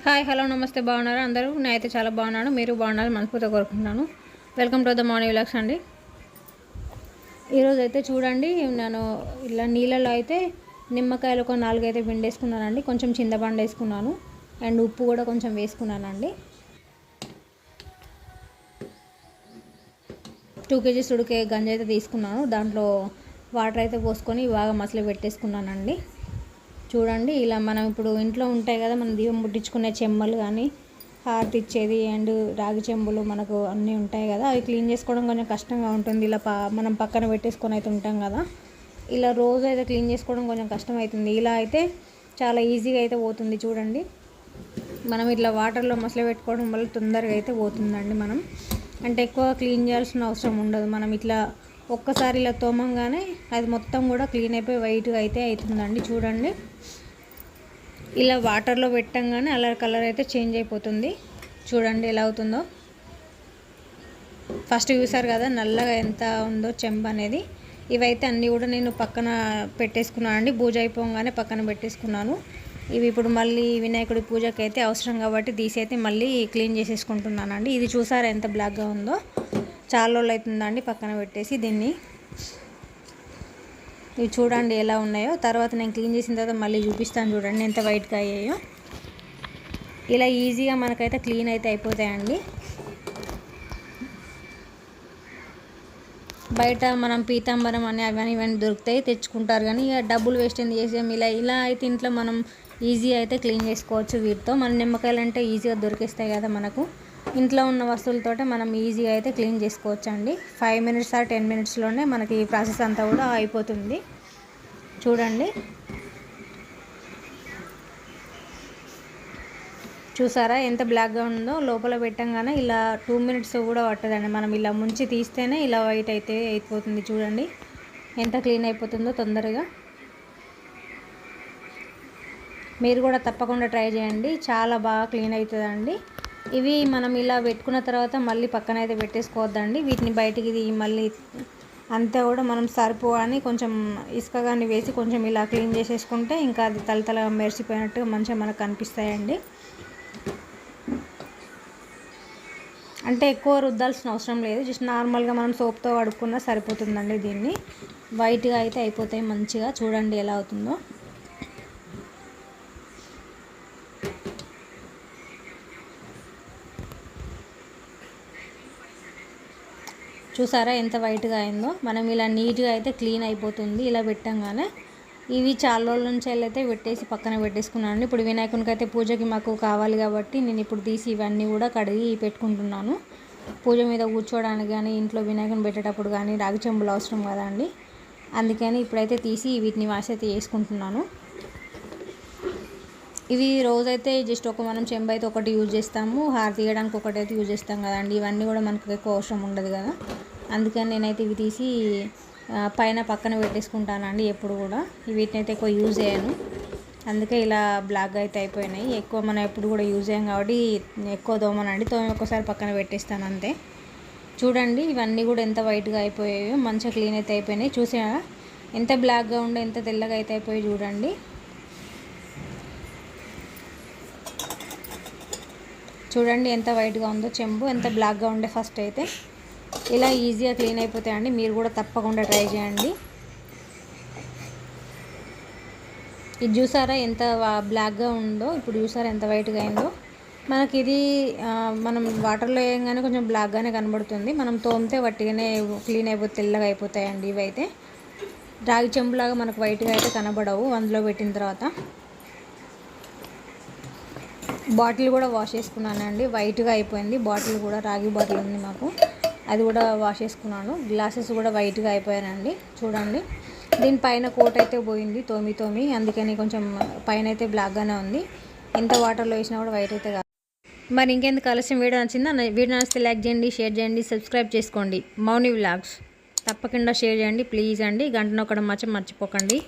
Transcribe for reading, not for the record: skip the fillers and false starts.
Hi hello నమస్తే బాగున్నారా అందరూ? నేనైతే చాలా బాగున్నాను. మీరు బాగున్నారు మనస్ఫూర్తిగా కోరుకుంటున్నాను. Welcome to the morning vlogs అండి. ఈరోజు అయితే చూడండి, నేను ఇలా నీళ్ళలో అయితే నిమ్మకాయలు ఒక 4 అయితే పిండేసుకున్నానండి. కొంచెం చింతపండు వేసుకున్నాను అండ్ ఉప్పు కూడా కొంచెం వేసుకున్నానండి. 2 kgs ఉడికే గంజి అయితే తీసుకున్నాను. దాంట్లో వాటర్ అయితే పోసుకొని బాగా మసలి పెట్టేసుకున్నానండి. చూడండి, ఇలా మనం ఇప్పుడు ఇంట్లో ఉంటాయి కదా, మనం దీపం ముట్టించుకునే చెమ్మలు కానీ హారతి ఇచ్చేది అండ్ రాగి చెంబులు మనకు అన్నీ ఉంటాయి కదా, అవి క్లీన్ చేసుకోవడం కొంచెం కష్టంగా ఉంటుంది. ఇలా మనం పక్కన పెట్టేసుకొని అయితే ఉంటాం కదా, ఇలా రోజు అయితే క్లీన్ చేసుకోవడం కొంచెం కష్టం అవుతుంది. ఇలా అయితే చాలా ఈజీగా అయితే పోతుంది. చూడండి, మనం ఇట్లా వాటర్లో మసలు పెట్టుకోవడం వల్ల తొందరగా అయితే పోతుందండి. మనం అంటే ఎక్కువ క్లీన్ చేయాల్సిన అవసరం ఉండదు. మనం ఇట్లా ఒక్కసారి ఇలా తోమంగానే అది మొత్తం కూడా క్లీన్ అయిపోయి వైట్గా అయితే అవుతుందండి. చూడండి, ఇలా వాటర్లో పెట్టంగానే కలర్ అయితే చేంజ్ అయిపోతుంది. చూడండి ఎలా అవుతుందో. ఫస్ట్ చూసారు కదా నల్లగా ఎంత ఉందో చెంబు అనేది. ఇవైతే అన్నీ కూడా నేను పక్కన పెట్టేసుకున్నాను అండి. పూజ అయిపోగానే పక్కన పెట్టేసుకున్నాను. ఇవి ఇప్పుడు మళ్ళీ వినాయకుడి పూజకి అయితే అవసరం కాబట్టి తీసి అయితే మళ్ళీ క్లీన్ చేసేసుకుంటున్నానండి. ఇది చూసారా ఎంత బ్లాక్గా ఉందో, చాలా రోజులు అవుతుందండి పక్కన పెట్టేసి దీన్ని. ఇవి చూడండి ఎలా ఉన్నాయో. తర్వాత నేను క్లీన్ చేసిన తర్వాత మళ్ళీ చూపిస్తాను. చూడండి ఎంత వైట్గా అయ్యాయో. ఇలా ఈజీగా మనకైతే క్లీన్ అయితే అయిపోతాయండి. బయట మనం పీతాంబరం అని అవన్నీ ఇవన్నీ దొరుకుతాయి, తెచ్చుకుంటారు. కానీ ఇక డబ్బులు వేస్ట్ ఎందుకు చేసాం. ఇలా అయితే ఇంట్లో మనం ఈజీ అయితే క్లీన్ చేసుకోవచ్చు వీటితో. మన నిమ్మకాయలు అంటే ఈజీగా దొరికేస్తాయి కదా మనకు. ఇంట్లో ఉన్న వస్తువులతోటే మనం ఈజీగా అయితే క్లీన్ చేసుకోవచ్చు అండి. 5 minutes or 10 minutesలోనే మనకి ఈ ప్రాసెస్ అంతా కూడా అయిపోతుంది. చూడండి, చూసారా ఎంత బ్లాక్గా ఉందో. లోపల పెట్టంగానే ఇలా 2 minutes కూడా పట్టదండి. మనం ఇలా ముంచి తీస్తేనే ఇలా వైట్ అయితే అయిపోతుంది. చూడండి ఎంత క్లీన్ అయిపోతుందో తొందరగా. మీరు కూడా తప్పకుండా ట్రై చేయండి, చాలా బాగా క్లీన్ అవుతుందండి. ఇవి మనం ఇలా పెట్టుకున్న తర్వాత మళ్ళీ పక్కన అయితే పెట్టేసుకోవద్దండి. వీటిని బయటికి మళ్ళీ అంతా కూడా మనం సరిపోవని కొంచెం ఇసుక కానీ వేసి కొంచెం ఇలా క్లీన్ చేసేసుకుంటే ఇంకా అది తలతలగా మెరిసిపోయినట్టుగా మంచిగా మనకు కనిపిస్తాయండి. అంటే ఎక్కువ రుద్దాల్సిన అవసరం లేదు, జస్ట్ నార్మల్గా మనం సోప్తో కడుక్కున్నా సరిపోతుందండి. దీన్ని వైట్గా అయితే అయిపోతాయి మంచిగా. చూడండి ఎలా అవుతుందో. చూసారా ఎంత వైట్గా అయిందో. మనం ఇలా నీట్గా అయితే క్లీన్ అయిపోతుంది ఇలా పెట్టంగానే. ఇవి చాలా రోజుల నుంచి అయితే పెట్టేసి పక్కన పెట్టేసుకున్నాను. ఇప్పుడు వినాయకునికి అయితే పూజకి మాకు కావాలి కాబట్టి నేను ఇప్పుడు తీసి ఇవన్నీ కూడా కడిగి పెట్టుకుంటున్నాను. పూజ మీద కూర్చోవడానికి కానీ ఇంట్లో వినాయకుని పెట్టేటప్పుడు కానీ రాగి చెంబులు అవసరం కదా అండి. అందుకని ఇప్పుడైతే తీసి వీటిని వాష్ అయితే చేసుకుంటున్నాను. ఇవి రోజైతే జస్ట్ మనం చెంబు అయితే ఒకటి యూజ్ చేస్తాము, హారతి తీయడానికి ఒకటి అయితే యూజ్ చేస్తాం కదండి. ఇవన్నీ కూడా మనకు ఎక్కువ అవసరం ఉండదు కదా, అందుకని నేనైతే ఇవి తీసి పైన పక్కన పెట్టేసుకుంటానండి. ఎప్పుడు కూడా వీటిని అయితే ఎక్కువ యూజ్ చేయను, అందుకే ఇలా బ్లాక్గా అయితే అయిపోయినాయి. ఎక్కువ మనం ఎప్పుడు కూడా యూజ్ చేయం కాబట్టి ఎక్కువ తోమనండి. ఒక్కసారి పక్కన పెట్టేస్తాను అంతే. చూడండి ఇవన్నీ కూడా ఎంత వైట్గా అయిపోయాయో, మంచిగా క్లీన్ అయితే అయిపోయినాయి. చూసా ఎంత బ్లాక్గా ఉండే ఎంత తెల్లగా అయితే అయిపోయి. చూడండి చూడండి ఎంత వైట్గా ఉందో చెంబు, ఎంత బ్లాక్గా ఉండే ఫస్ట్ అయితే. ఇలా ఈజీగా క్లీన్ అయిపోతాయండి. మీరు కూడా తప్పకుండా ట్రై చేయండి. ఇది చూసారా ఎంత బ్లాక్గా ఉందో, ఇప్పుడు చూసారా ఎంత వైట్గా అయిందో. మనకి ఇది మనం వాటర్లో వేయగానే కొంచెం బ్లాక్గానే కనబడుతుంది, మనం తోమితే వట్టిగానే క్లీన్ అయిపోతే తెల్లగా అయిపోతాయండి. ఇవైతే రాగి చెంబులాగా మనకు వైట్గా అయితే కనబడవు అందులో పెట్టిన తర్వాత. బాటిల్ కూడా వాష్ చేసుకున్నానండి, వైట్గా అయిపోయింది బాటిల్ కూడా. రాగి బాటిల్ ఉంది మాకు, అది కూడా వాష్ చేసుకున్నాను. గ్లాసెస్ కూడా వైట్గా అయిపోయానండి. చూడండి దీనిపైన కోట్ అయితే పోయింది తోమి, అందుకని కొంచెం పైన అయితే బ్లాక్గానే ఉంది. ఎంత వాటర్లో వేసినా కూడా వైట్ అయితే కాదు. మరి ఇంకెందుకు ఆలస్యం, వీడియో నచ్చిందా? వీడియో నచ్చితే లైక్ చేయండి, షేర్ చేయండి, సబ్స్క్రైబ్ చేసుకోండి. మౌని వ్లాగ్స్ తప్పకుండా షేర్ చేయండి ప్లీజ్ అండి. గంట నొక్కడం మాత్రం మర్చిపోకండి.